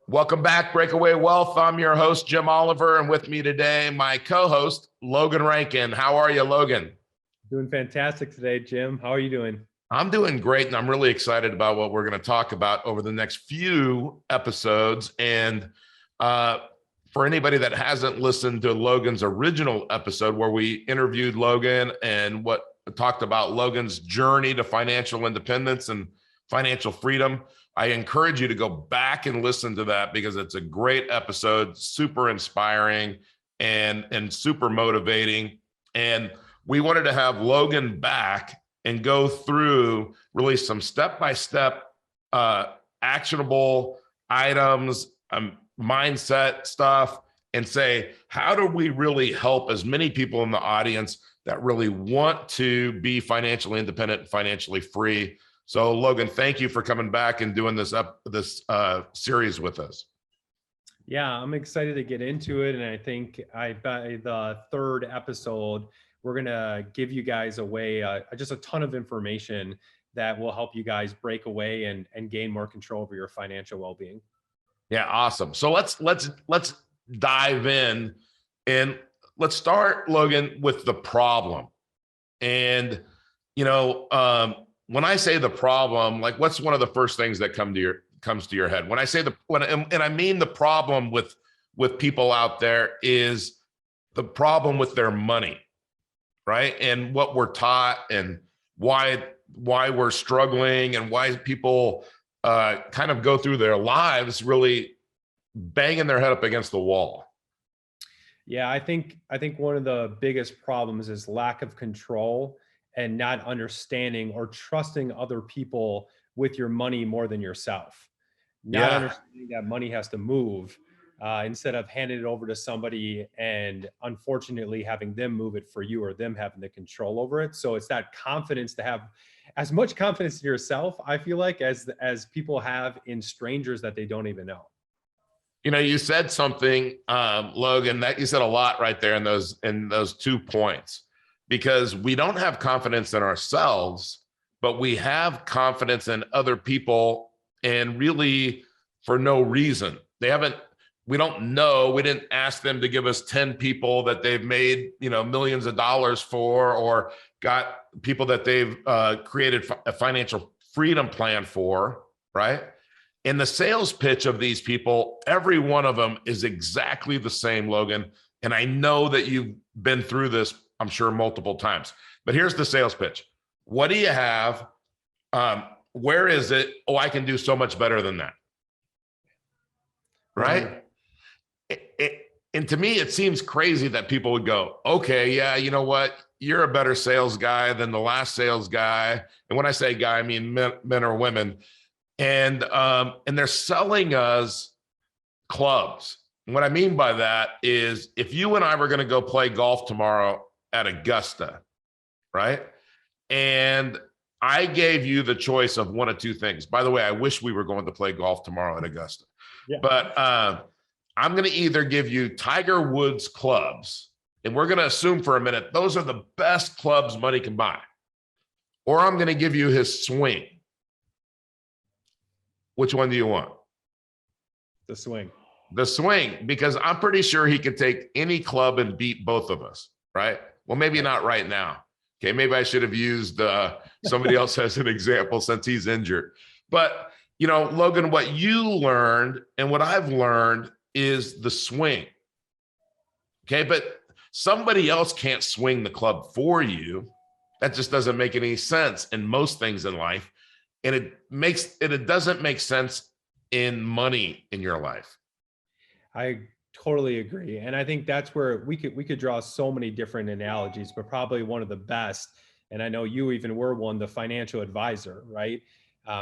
Welcome back, Breakaway Wealth. I'm your host, Jim Oliver, and with me today, my co-host, Logan Rankin. How are you, Logan? Doing fantastic today, Jim. How are you doing? I'm doing great, and I'm really excited about what we're going to talk about over the next few episodes. And for anybody that hasn't listened to Logan's original episode where we interviewed Logan and what talked about Logan's journey to financial independence and financial freedom, I encourage you to go back and listen to that because it's a great episode, super inspiring and super motivating. And we wanted to have Logan back and go through really some step-by-step actionable items, mindset stuff, and say, how do we really help as many people in the audience that really want to be financially independent and financially free? So Logan, thank you for coming back and doing this series with us. Yeah, I'm excited to get into it. And I think by the third episode, we're going to give you guys away just a ton of information that will help you guys break away and gain more control over your financial well-being. Yeah, awesome. So let's dive in, and let's start, Logan, with the problem. And when I say the problem, like, what's one of the first things that comes to your head when I say and I mean the problem with people out there is the problem with their money, right? And what we're taught and why we're struggling and why people kind of go through their lives really banging their head up against the wall. Yeah, I think one of the biggest problems is lack of control and not understanding or trusting other people with your money more than yourself. Not understanding that money has to move instead of handing it over to somebody and unfortunately having them move it for you or them having the control over it. So it's that confidence to have as much confidence in yourself, I feel like, as people have in strangers that they don't even know. You said something, Logan, that you said a lot right there in those 2 points. Because we don't have confidence in ourselves, but we have confidence in other people, and really for no reason. We don't know, we didn't ask them to give us 10 people that they've made, millions of dollars for, or got people that they've created a financial freedom plan for, right? And the sales pitch of these people, every one of them is exactly the same, Logan. And I know that you've been through this, I'm sure, multiple times. But here's the sales pitch. What do you have? Where is it? Oh, I can do so much better than that. Right? And to me, it seems crazy that people would go, okay, yeah, you know what? You're a better sales guy than the last sales guy. And when I say guy, I mean men or women. And they're selling us clubs. And what I mean by that is, if you and I were going to go play golf tomorrow at Augusta, right? And I gave you the choice of one of two things. By the way, I wish we were going to play golf tomorrow at Augusta. Yeah. But I'm going to either give you Tiger Woods clubs, and we're going to assume for a minute those are the best clubs money can buy, or I'm going to give you his swing. Which one do you want? The swing. The swing, because I'm pretty sure he could take any club and beat both of us, right? Well, maybe not right now. Okay, maybe I should have used somebody else as an example since he's injured. But, Logan, what you learned and what I've learned is the swing. Okay, but somebody else can't swing the club for you. That just doesn't make any sense in most things in life. And it doesn't make sense in money in your life. I totally agree. And I think that's where we could draw so many different analogies, but probably one of the best, and I know you even were one, the financial advisor, right?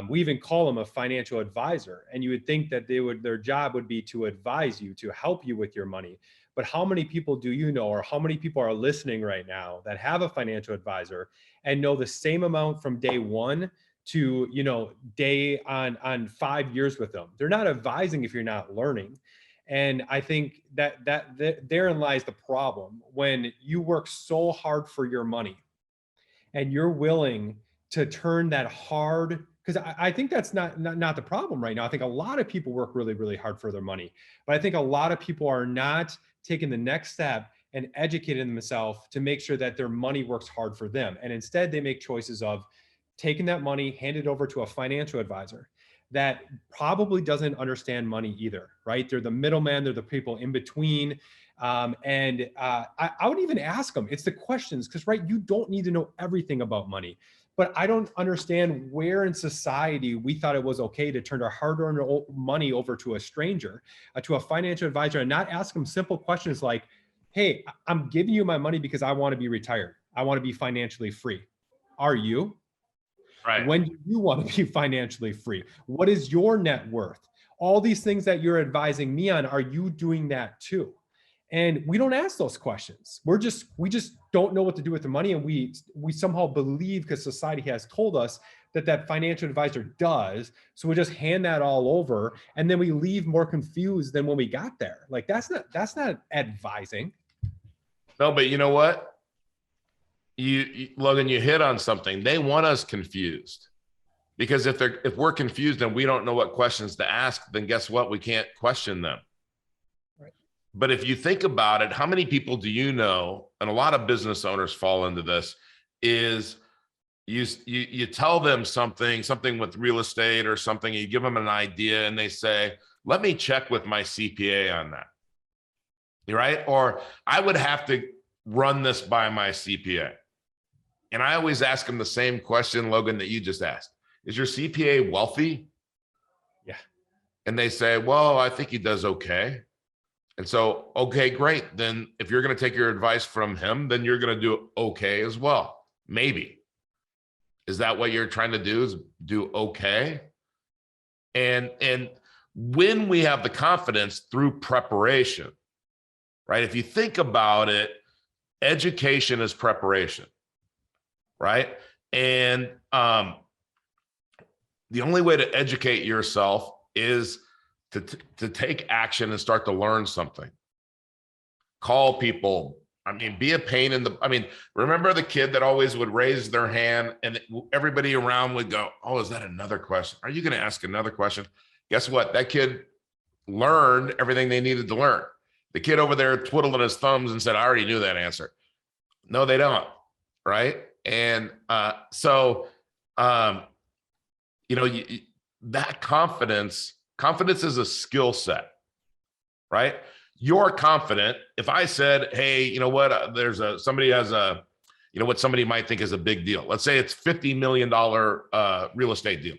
We even call them a financial advisor. And you would think that their job would be to advise you, to help you with your money. But how many people do you know, or how many people are listening right now that have a financial advisor and know the same amount from day one to, day on 5 years with them? They're not advising if you're not learning. And I think that therein lies the problem. When you work so hard for your money and you're willing to turn that hard because I think that's not the problem right now. I think a lot of people work really, really hard for their money, but I think a lot of people are not taking the next step and educating themselves to make sure that their money works hard for them. And instead they make choices of taking that money, hand it over to a financial advisor that probably doesn't understand money either, right? They're the middleman, they're the people in between. I would even ask them, it's the questions, because right, you don't need to know everything about money. But I don't understand where in society we thought it was okay to turn our hard-earned money over to a stranger, to a financial advisor, and not ask them simple questions like, hey, I'm giving you my money because I want to be retired. I want to be financially free. Are you? Right. When do you want to be financially free? What is your net worth? All these things that you're advising me on, are you doing that too? And we don't ask those questions. We just don't know what to do with the money. And we somehow believe, because society has told us that financial advisor does. So we just hand that all over, and then we leave more confused than when we got there. Like that's not advising. No, but you know what? Logan, you hit on something. They want us confused, because if we're confused and we don't know what questions to ask, then guess what? We can't question them. Right. But if you think about it, how many people do you know, and a lot of business owners fall into this, is you tell them something with real estate or something, you give them an idea and they say, let me check with my CPA on that. You're right. Or I would have to run this by my CPA. And I always ask them the same question, Logan, that you just asked. Is your CPA wealthy? Yeah. And they say, well, I think he does okay. And so, okay, great. Then if you're going to take your advice from him, then you're going to do okay as well. Maybe. Is that what you're trying to do, is do okay? And when we have the confidence through preparation, right? If you think about it, education is preparation, right? And the only way to educate yourself is to take action and start to learn something. Call people. I mean, be a pain in the, remember the kid that always would raise their hand and everybody around would go, oh, is that another question? Are you going to ask another question? Guess what? That kid learned everything they needed to learn. The kid over there twiddling his thumbs and said, I already knew that answer. No, they don't. Right. And that confidence is a skill set, right? You're confident. If I said, hey, you know what, somebody has what somebody might think is a big deal. Let's say it's $50 million real estate deal.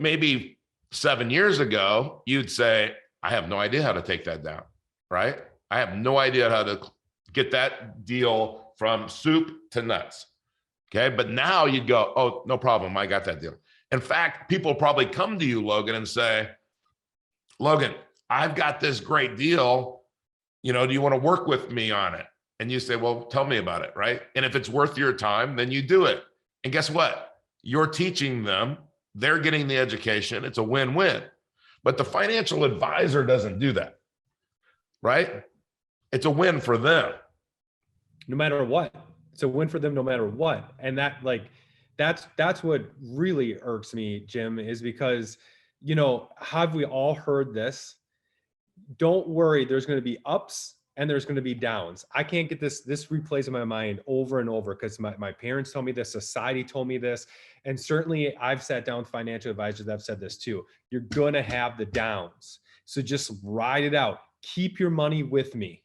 Maybe 7 years ago, you'd say, I have no idea how to take that down, right? I have no idea how to get that deal from soup to nuts. Okay. But now you'd go, oh, no problem. I got that deal. In fact, people probably come to you, Logan, and say, Logan, I've got this great deal. Do you want to work with me on it? And you say, well, tell me about it. Right. And if it's worth your time, then you do it. And guess what? You're teaching them. They're getting the education. It's a win-win. But the financial advisor doesn't do that. Right. It's a win for them. No matter what. It's a win for them no matter what. And that's what really irks me, Jim, is because, have we all heard this? Don't worry, there's going to be ups and there's going to be downs. I can't get this replays in my mind over and over because my parents told me this, society told me this. And certainly I've sat down with financial advisors that have said this too. You're going to have the downs. So just ride it out. Keep your money with me.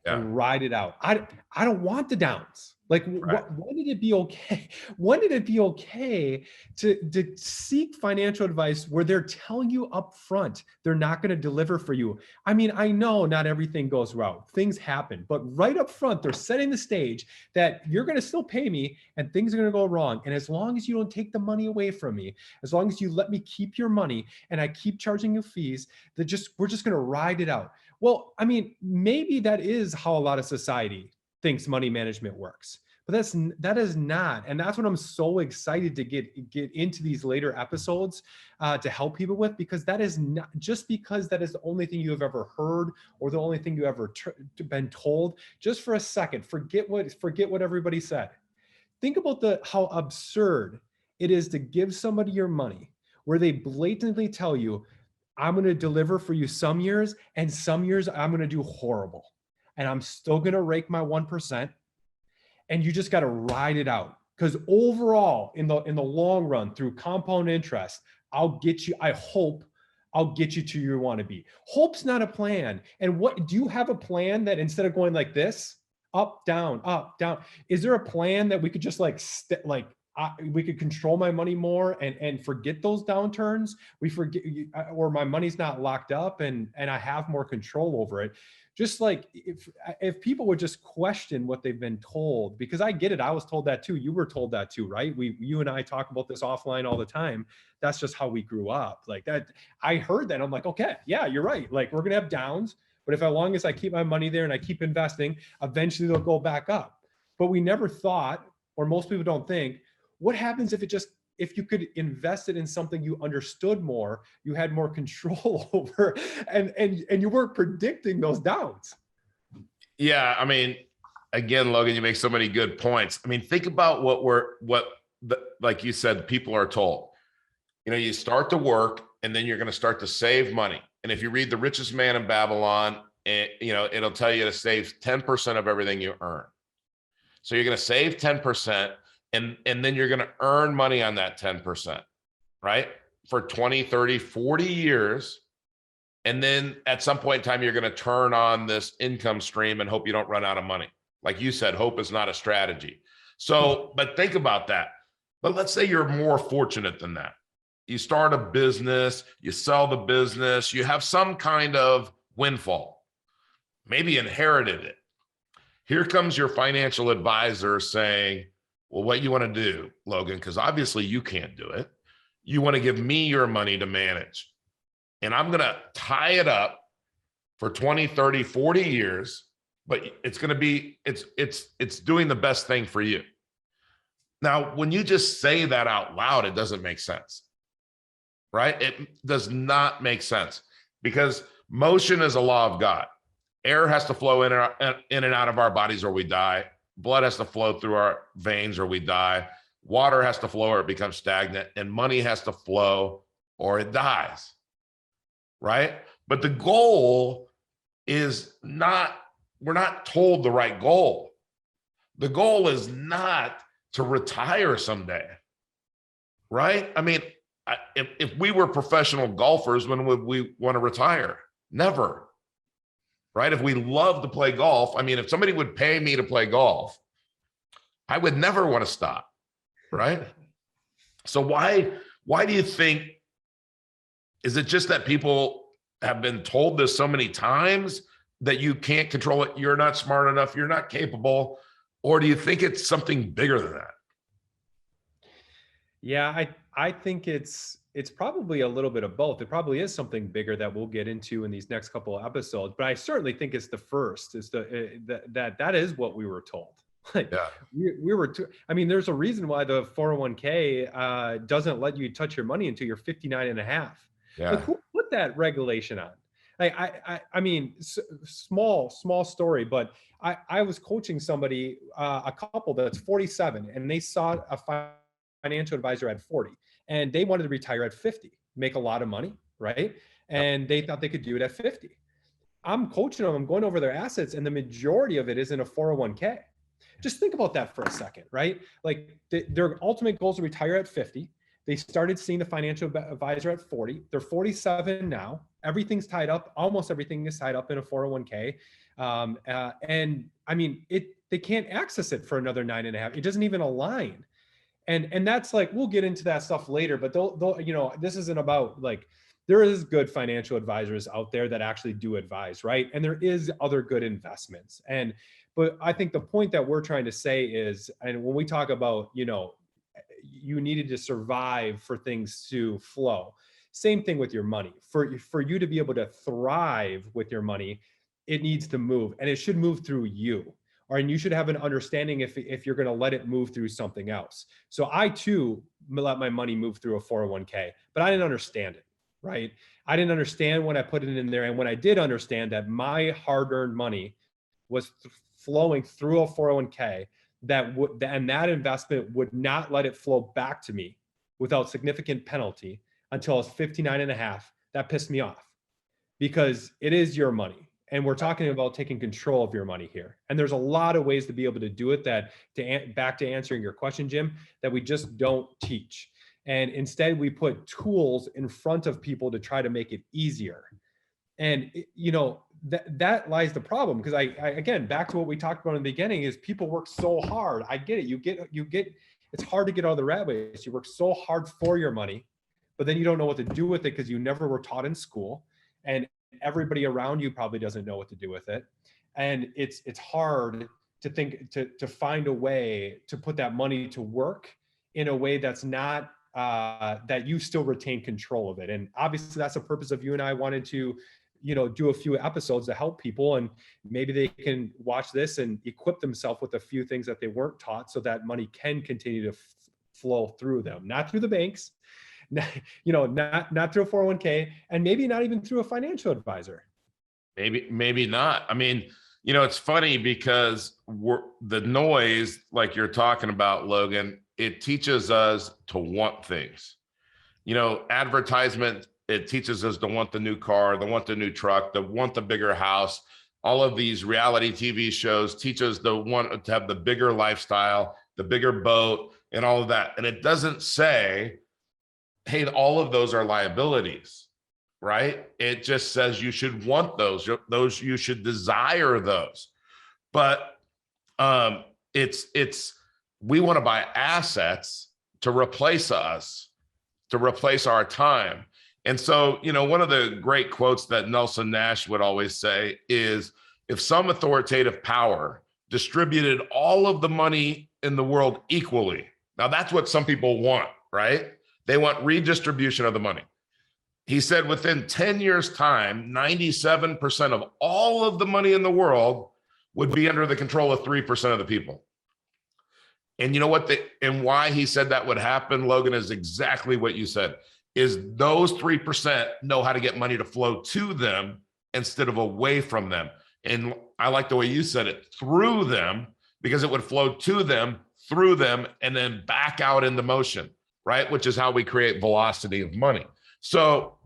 Yeah. And ride it out. I don't want the downs. Like, right. When did it be okay? When did it be okay to seek financial advice where they're telling you up front they're not going to deliver for you? I know not everything goes right. Things happen, but right up front, they're setting the stage that you're going to still pay me and things are going to go wrong. And as long as you don't take the money away from me, as long as you let me keep your money and I keep charging you fees, we're just going to ride it out. Well, maybe that is how a lot of society thinks money management works, but that is not. And that's what I'm so excited to get into these later episodes to help people with, because that is not just because that is the only thing you have ever heard or the only thing you ever been told. Just for a second, forget what everybody said. Think about how absurd it is to give somebody your money where they blatantly tell you, I'm going to deliver for you some years, and some years I'm going to do horrible. And I'm still going to rake my 1%. And you just got to ride it out. Because overall, in the long run, through compound interest, I'll get you, I hope I'll get you to where you want to be. Hope's not a plan. And what do you have a plan that instead of going like this, up, down, is there a plan that we could just we could control my money more and forget those downturns? We forget, or my money's not locked up and I have more control over it. Just like if people would just question what they've been told, because I get it. I was told that too. You were told that too, right? You and I talk about this offline all the time. That's just how we grew up. Like that, I heard that. I'm like, okay, yeah, you're right. Like we're going to have downs, but as long as I keep my money there and I keep investing, eventually they'll go back up. But we never thought, or most people don't think, what happens if you could invest it in something you understood more, you had more control over, and you weren't predicting those downs. Yeah, I mean, again, Logan, you make so many good points. I mean, think about like you said, people are told. You know, you start to work, and then you're going to start to save money. And if you read The Richest Man in Babylon, it'll tell you to save 10% of everything you earn. So you're going to save 10%. And then you're going to earn money on that 10%, right? For 20, 30, 40 years. And then at some point in time, you're going to turn on this income stream and hope you don't run out of money. Like you said, hope is not a strategy. So, but think about that. But let's say you're more fortunate than that. You start a business, you sell the business, you have some kind of windfall, maybe inherited it. Here comes your financial advisor saying, well, what you want to do, Logan, because obviously you can't do it. You want to give me your money to manage. And I'm going to tie it up for 20, 30, 40 years, but it's going to be, it's doing the best thing for you. Now, when you just say that out loud, it doesn't make sense, right? It does not make sense because motion is a law of God. Air has to flow in and out of our bodies or we die. Blood has to flow through our veins or we die. Water has to flow or it becomes stagnant, and money has to flow or it dies, right? But the goal is not, we're not told the right goal. The goal is not to retire someday, right? I mean, if we were professional golfers, when would we want to retire? Never. Right? If we love to play golf, I mean, if somebody would pay me to play golf, I would never want to stop. Right? So why do you think, is it just that people have been told this so many times that you can't control it? You're not smart enough. You're not capable. Or do you think it's something bigger than that? Yeah, I think it's probably a little bit of both. It probably is something bigger that we'll get into in these next couple of episodes. But I certainly think it's the first. Is that is what we were told. Like, yeah, we were. I mean, there's a reason why the 401k doesn't let you touch your money until you're 59 and a half. Yeah. Like, who put that regulation on? Like, I mean, small story, but I was coaching somebody, a couple that's 47, and they saw a financial advisor at 40, and they wanted to retire at 50, make a lot of money, right? And they thought they could do it at 50. I'm coaching them, I'm going over their assets, and the majority of it is in a 401k. Just think about that for a second, right? Like their ultimate goal is to retire at 50. They started seeing the financial advisor at 40. They're 47 now. Everything's tied up. Almost everything is tied up in a 401k. And I mean, they can't access it for another 9.5. It doesn't even align. And that's like, we'll get into that stuff later, but they'll, you know, this isn't about like, there is good financial advisors out there that actually do advise, right? And there is other good investments. But I think the point that we're trying to say is, and when we talk about, you know, you needed to survive for things to flow. Same thing with your money. For you to be able to thrive with your money, it needs to move, and it should move through you. And you should have an understanding if you're going to let it move through something else. So I too let my money move through a 401k, but I didn't understand it, right? I didn't understand when I put it in there. And when I did understand that my hard-earned money was flowing through a 401k, and that investment would not let it flow back to me without significant penalty until I was 59 and a half. That pissed me off because it is your money. And we're talking about taking control of your money here. And there's a lot of ways to be able to do it back to answering your question, Jim, that we just don't teach. And instead we put tools in front of people to try to make it easier. And, that lies the problem. Because I again, back to what we talked about in the beginning is people work so hard. I get it. You get, it's hard to get out of the rat race. You work so hard for your money, but then you don't know what to do with it because you never were taught in school. And everybody around you probably doesn't know what to do with it. And it's hard to think, to find a way to put that money to work in a way that's not, that you still retain control of it. And obviously that's the purpose of you and I wanted to, do a few episodes to help people, and maybe they can watch this and equip themselves with a few things that they weren't taught so that money can continue to flow through them, not through the banks, not through a 401k, and maybe not even through a financial advisor. Maybe not. I mean, it's funny because the noise, like you're talking about, Logan, it teaches us to want things. Advertisement, it teaches us to want the new car, to want the new truck, to want the bigger house. All of these reality TV shows teach us to want to have the bigger lifestyle, the bigger boat, and all of that. And it doesn't say, hey, all of those are liabilities, right? It just says you should want those, you should desire those. But we want to buy assets to replace us, to replace our time. And so, one of the great quotes that Nelson Nash would always say is, if some authoritative power distributed all of the money in the world equally, now that's what some people want, right? They want redistribution of the money. He said within 10 years' time, 97% of all of the money in the world would be under the control of 3% of the people. And you know what? And why he said that would happen, Logan, is exactly what you said, is those 3% know how to get money to flow to them instead of away from them. And I like the way you said it, through them, because it would flow to them, through them, and then back out into motion, right? Which is how we create velocity of money. So,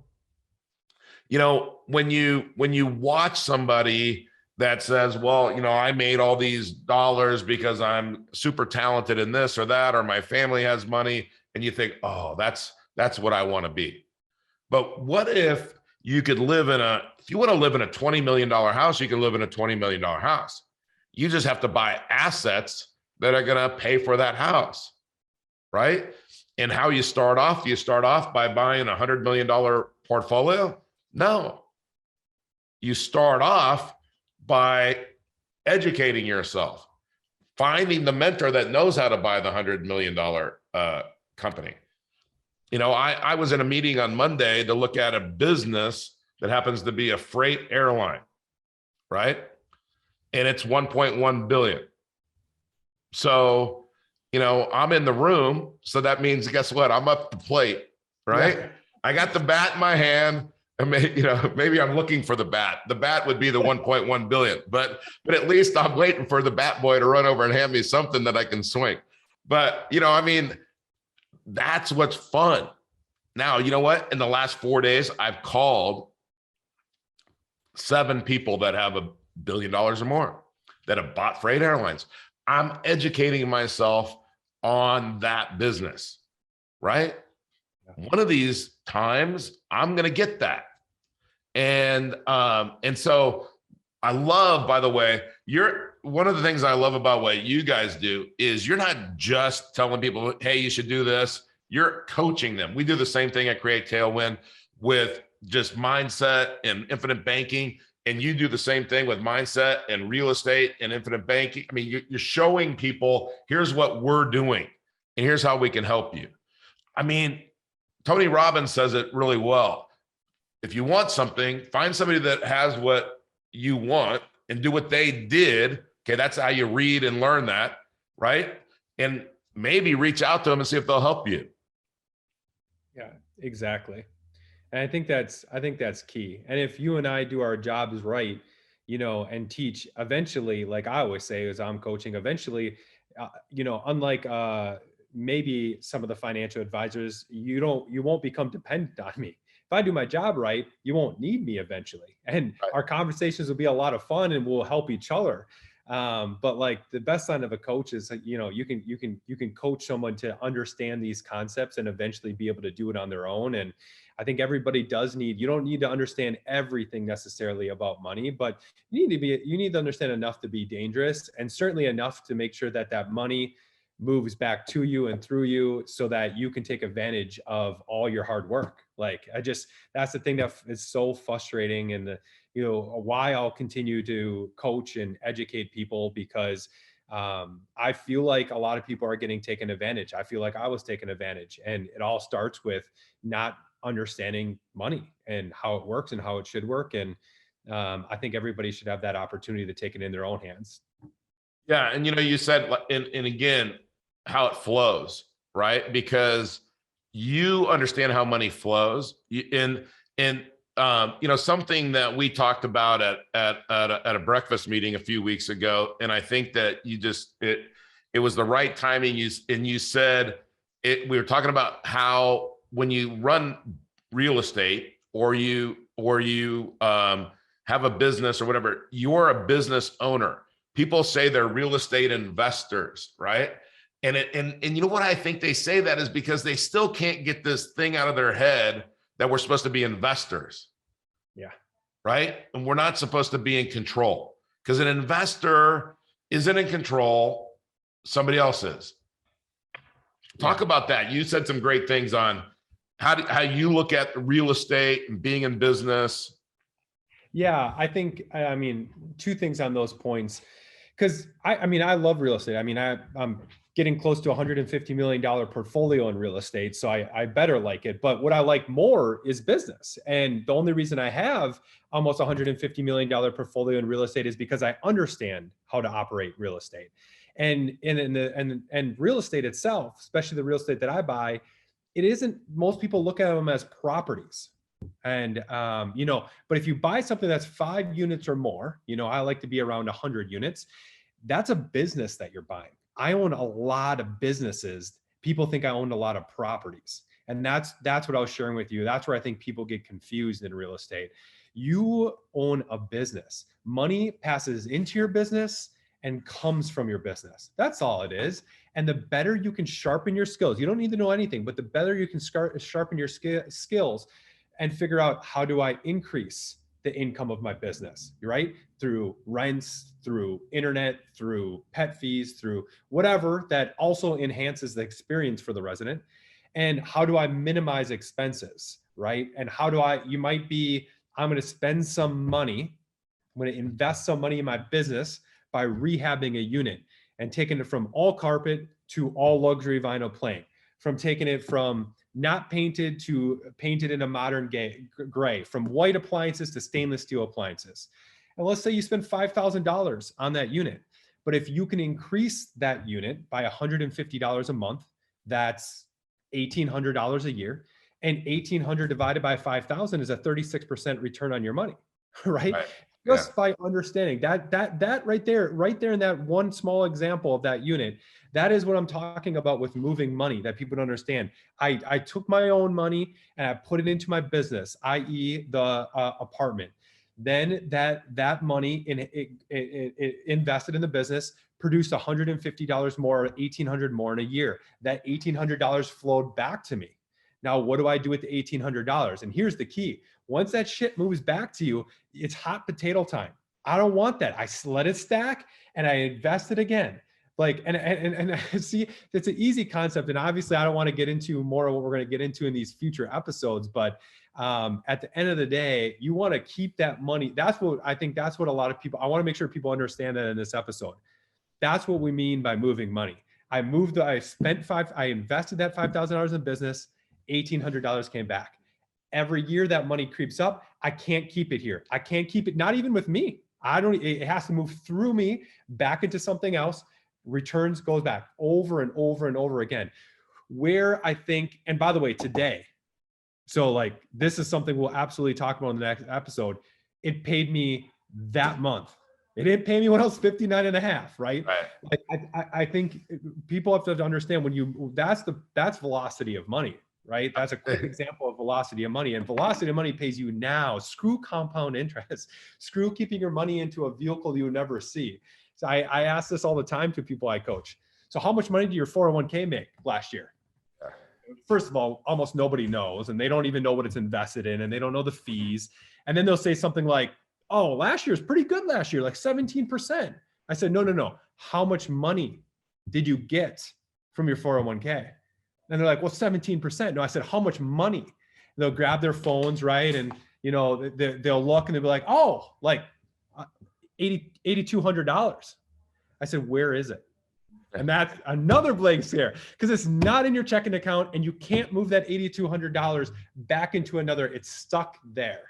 when you watch somebody that says, well, I made all these dollars because I'm super talented in this or that, or my family has money, and you think, oh, that's what I want to be. But what if you could if you want to live in a $20 million house, you can live in a $20 million house. You just have to buy assets that are going to pay for that house, right? And how you start off by buying a $100 million portfolio? No. You start off by educating yourself, finding the mentor that knows how to buy the $100 million company. I was in a meeting on Monday to look at a business that happens to be a freight airline, right? And it's 1.1 billion. So, I'm in the room. So that means, guess what? I'm up the plate, right? Yeah. I got the bat in my hand. And maybe I'm looking for the bat. The bat would be the 1.1 billion, but at least I'm waiting for the bat boy to run over and hand me something that I can swing. But, that's what's fun. Now, you know what? In the last 4 days, I've called 7 people that have $1 billion or more that have bought freight airlines. I'm educating myself on that business, right? One of these times I'm going to get that. And so I love, by the way, one of the things I love about what you guys do is you're not just telling people, hey, you should do this. You're coaching them. We do the same thing at Create Tailwind with just mindset and infinite banking. And you do the same thing with mindset and real estate and infinite banking. I mean, you're showing people, here's what we're doing and here's how we can help you. I mean, Tony Robbins says it really well. If you want something, find somebody that has what you want and do what they did. Okay, that's how you read and learn that, right? And maybe reach out to them and see if they'll help you. Yeah, exactly. And I think that's key. And if you and I do our jobs right, and teach, eventually, like I always say, as I'm coaching, eventually, unlike maybe some of the financial advisors, you won't become dependent on me. If I do my job right, you won't need me eventually. And Right. our conversations will be a lot of fun and we'll help each other. But like the best sign of a coach is, you know, you can coach someone to understand these concepts and eventually be able to do it on their own. And I think everybody does need, you don't need to understand everything necessarily about money, but you need to understand enough to be dangerous, and certainly enough to make sure that that money moves back to you and through you so that you can take advantage of all your hard work. Like that's the thing that is so frustrating, and you know, why I'll continue to coach and educate people, because I feel like a lot of people are getting taken advantage. I feel like I was taken advantage, and it all starts with not understanding money and how it works and how it should work. And I think everybody should have that opportunity to take it in their own hands. Yeah. And, you know, you said, and again, how it flows, right? Because you understand how money flows. You know, something that we talked about at a breakfast meeting a few weeks ago, and I think that it was the right timing. You said it. We were talking about how when you run real estate, or you have a business or whatever, you're a business owner. People say they're real estate investors, right? And you know what I think they say that is because they still can't get this thing out of their head that we're supposed to be investors. Yeah. Right. And we're not supposed to be in control, because an investor isn't in control. Somebody else is. Talk about that. You said some great things on how you look at real estate and being in business. Yeah, I think, I mean, two things on those points, because I mean, I love real estate. I mean, I'm getting close to $150 million portfolio in real estate, so I better like it. But what I like more is business. And the only reason I have almost $150 million portfolio in real estate is because I understand how to operate real estate. And real estate itself, especially the real estate that I buy, it isn't, most people look at them as properties. And, you know, but if you buy something that's 5 units or more, you know, I like to be around 100 units. That's a business that you're buying. I own a lot of businesses. People think I own a lot of properties. And that's what I was sharing with you. That's where I think people get confused in real estate. You own a business. Money passes into your business and comes from your business. That's all it is. And the better you can sharpen your skills, you don't need to know anything, but the better you can sharpen your skills and figure out, how do I increase the income of my business, right? Through rents, through internet, through pet fees, through whatever that also enhances the experience for the resident. And how do I minimize expenses, right? And how do I'm going to spend some money, I'm going to invest some money in my business by rehabbing a unit and taking it from all carpet to all luxury vinyl plank, from taking it from not painted to painted in a modern gray, from white appliances to stainless steel appliances. And let's say you spend $5,000 on that unit, but if you can increase that unit by $150 a month, that's $1,800 a year, and 1,800 divided by 5,000 is a 36% return on your money, right? Just by understanding that right there in that one small example of that unit, that is what I'm talking about with moving money that people don't understand. I took my own money and I put it into my business, i.e. the apartment. Then that money it invested in the business, produced $150 more, $1,800 more in a year. That $1,800 flowed back to me. Now, what do I do with the $1,800? And here's the key. Once that shit moves back to you, it's hot potato time. I don't want that. I let it stack and I invest it again. Like, and see, it's an easy concept. And obviously I don't want to get into more of what we're going to get into in these future episodes, but at the end of the day, you want to keep that money. That's what a lot of people, I want to make sure people understand that in this episode. That's what we mean by moving money. I invested that $5,000 in business, $1,800 came back. Every year that money creeps up, I can't keep it here. I can't keep it, not even with me. It has to move through me back into something else. Returns goes back over and over and over again. Where I think, and by the way, today, so like, this is something we'll absolutely talk about in the next episode. It paid me that month They didn't pay me when I was 59 and a half, right? Right. Like I think people have to understand that's velocity of money, right? That's a quick example of velocity of money, and velocity of money pays you now. Screw compound interest, screw keeping your money into a vehicle you would never see. So I ask this all the time to people I coach. So how much money did your 401k make last year? First of all, almost nobody knows, and they don't even know what it's invested in, and they don't know the fees. And then they'll say something like, oh, last year's pretty good last year, like 17%. I said, no. How much money did you get from your 401k? And they're like, well, 17%. No, I said, how much money? And they'll grab their phones, right? And, they'll look and they'll be like, oh, like $8,200. I said, where is it? And that's another blank stare, because it's not in your checking account and you can't move that $8,200 back into another. It's stuck there.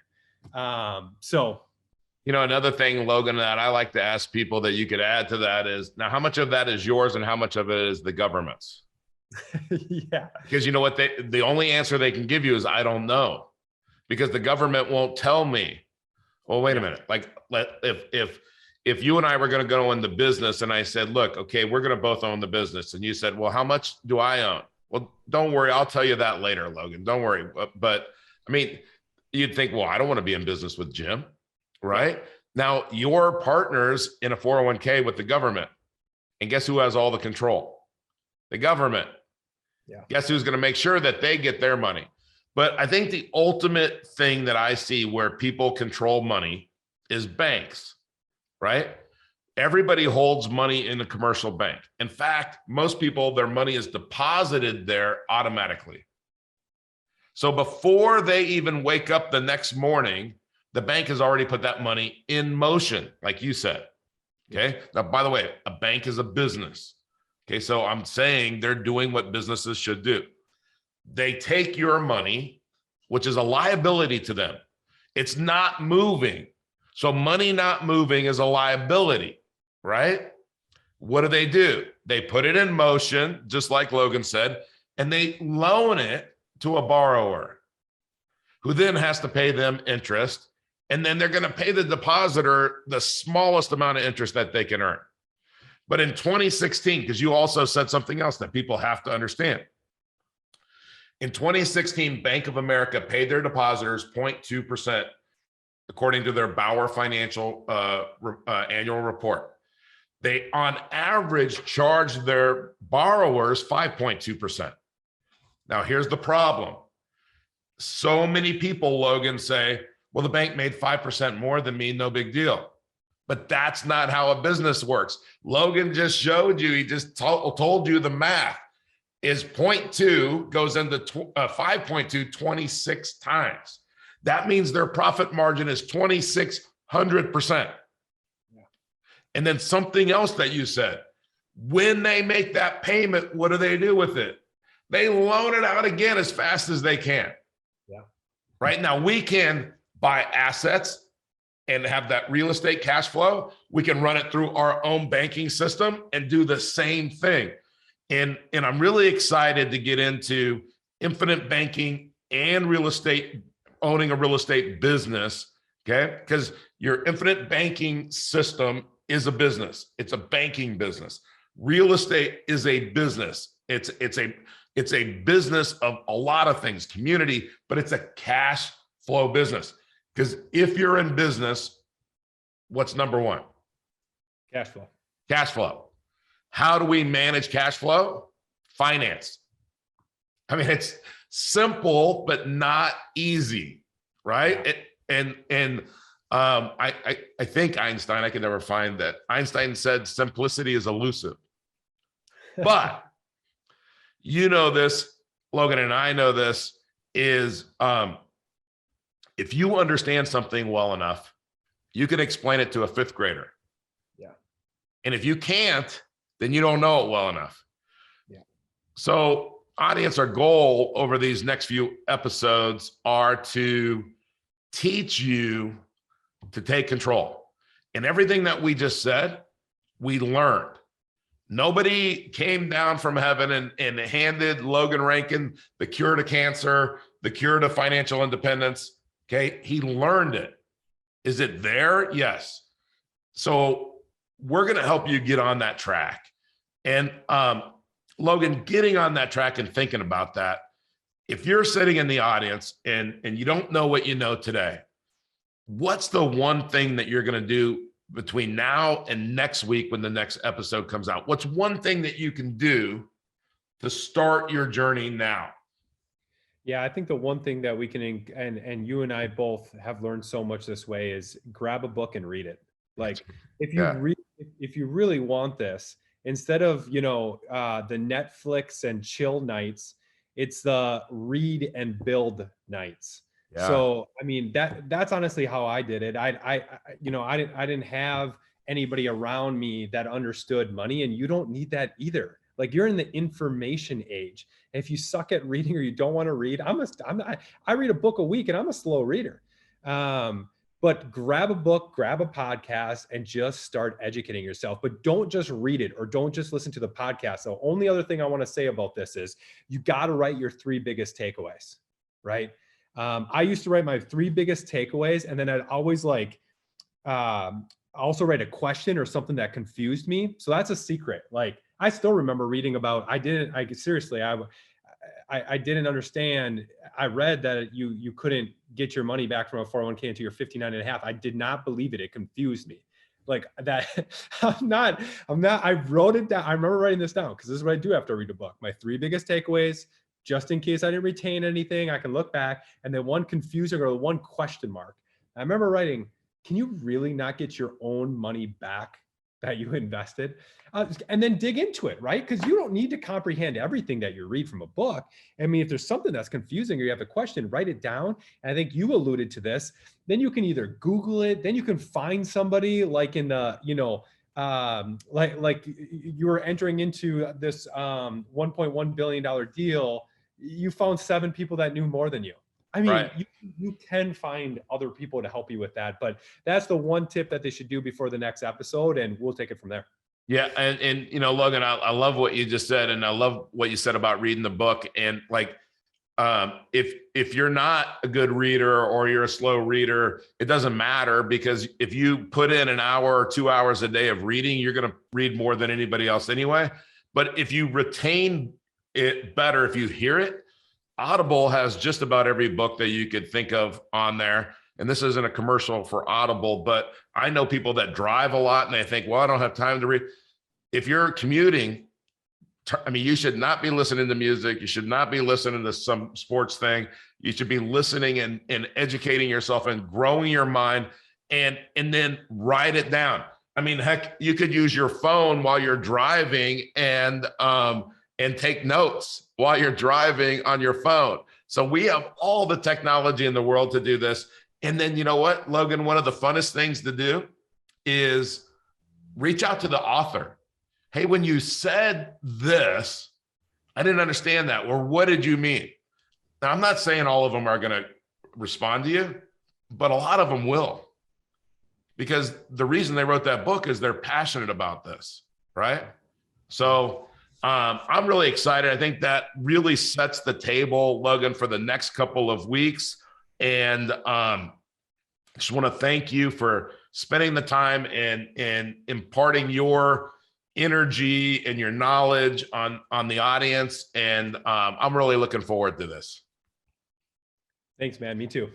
Another thing, Logan, that I like to ask people that you could add to that is, now, how much of that is yours and how much of it is the government's? Yeah. Because you know what? The only answer they can give you is, I don't know, because the government won't tell me. Well, wait a minute. Like, if you and I were going to go into business and I said, look, okay, we're going to both own the business. And you said, well, how much do I own? Well, don't worry. I'll tell you that later, Logan. Don't worry. But I mean, you'd think, well, I don't want to be in business with Jim, right? Now, you're partners in a 401k with the government. And guess who has all the control? The government. Yeah. Guess who's going to make sure that they get their money? But I think the ultimate thing that I see where people control money is banks. Right? Everybody holds money in a commercial bank. In fact, most people, their money is deposited there automatically. So before they even wake up the next morning, the bank has already put that money in motion, like you said. Okay. Now, by the way, a bank is a business. Okay. So I'm saying they're doing what businesses should do. They take your money, which is a liability to them. It's not moving. So money not moving is a liability, right? What do? They put it in motion, just like Logan said, and they loan it to a borrower who then has to pay them interest. And then they're going to pay the depositor the smallest amount of interest that they can earn. But in 2016, because you also said something else that people have to understand. In 2016, Bank of America paid their depositors 0.2%. According to their Bauer Financial annual report. They, on average, charge their borrowers 5.2%. Now, here's the problem. So many people, Logan, say, well, the bank made 5% more than me, no big deal. But that's not how a business works. Logan just showed you, he just told you the math is 0.2 goes into 5.2 26 times. That means their profit margin is 2,600%. Yeah. And then something else that you said, when they make that payment, what do they do with it? They loan it out again as fast as they can. Yeah. Right now, we can buy assets and have that real estate cash flow. We can run it through our own banking system and do the same thing. And I'm really excited to get into infinite banking and real estate, owning a real estate business, okay? Because your infinite banking system is a business. It's a banking business. Real estate is a business. It's a business of a lot of things, community, but it's a cash flow business. Because if you're in business, what's number one? Cash flow. Cash flow. How do we manage cash flow? Finance. I mean, it's simple, but not easy, right? Yeah. I think Einstein, I can never find that. Einstein said simplicity is elusive. But you know this, Logan, and I know this, is if you understand something well enough, you can explain it to a fifth grader. Yeah. And if you can't, then you don't know it well enough. Yeah. So, audience, our goal over these next few episodes are to teach you to take control. And everything that we just said, we learned. Nobody came down from heaven and handed Logan Rankin the cure to cancer, the cure to financial independence. Okay. He learned it. Is it there? Yes. So we're going to help you get on that track. And Logan, getting on that track and thinking about that, if you're sitting in the audience and you don't know what you know today, what's the one thing that you're going to do between now and next week when the next episode comes out? What's one thing that you can do to start your journey now? Yeah, I think the one thing that we can, and you and I both have learned so much this way, is grab a book and read it. Like Yeah. if you really want this, instead of, the Netflix and chill nights, it's the read and build nights. Yeah. So, I mean, that's honestly how I did it. I didn't have anybody around me that understood money, and you don't need that either. Like, you're in the information age. If you suck at reading or you don't want to read, I read a book a week and I'm a slow reader. But grab a book, grab a podcast, and just start educating yourself. But don't just read it or don't just listen to the podcast. The only other thing I want to say about this is you got to write your 3 biggest takeaways, right? I used to write my 3 biggest takeaways, and then I'd always also write a question or something that confused me. So that's a secret. Like, I still remember reading about, I didn't understand. I read that you couldn't get your money back from a 401k until you're 59 and a half. I did not believe it. It confused me. Like that. I wrote it down. I remember writing this down because this is what I do after I read a book. My 3 biggest takeaways, just in case I didn't retain anything, I can look back, and then one confusing or one question mark. I remember writing, can you really not get your own money back that you invested? And then dig into it, right? Because you don't need to comprehend everything that you read from a book. I mean, if there's something that's confusing or you have a question, write it down. And I think you alluded to this. Then you can either Google it, then you can find somebody like in the, like you were entering into this $1.1 billion deal. You found 7 people that knew more than you. I mean, Right. you can find other people to help you with that, but that's the one tip that they should do before the next episode, and we'll take it from there. Yeah. And Logan, I love what you just said. And I love what you said about reading the book. And like, if you're not a good reader or you're a slow reader, it doesn't matter, because if you put in an hour or 2 hours a day of reading, you're going to read more than anybody else anyway. But if you retain it better, if you hear it, Audible has just about every book that you could think of on there. And this isn't a commercial for Audible, but I know people that drive a lot and they think, well, I don't have time to read. If you're commuting, I mean, you should not be listening to music. You should not be listening to some sports thing. You should be listening and educating yourself and growing your mind, and then write it down. I mean, heck, you could use your phone while you're driving and take notes while you're driving on your phone. So we have all the technology in the world to do this. And then, you know what, Logan, one of the funnest things to do is reach out to the author. Hey, when you said this, I didn't understand that. Or what did you mean? Now, I'm not saying all of them are going to respond to you, but a lot of them will. Because the reason they wrote that book is they're passionate about this, right? So I'm really excited. I think that really sets the table, Logan, for the next couple of weeks. And I just want to thank you for spending the time and imparting your energy and your knowledge on the audience. And I'm really looking forward to this. Thanks, man. Me too.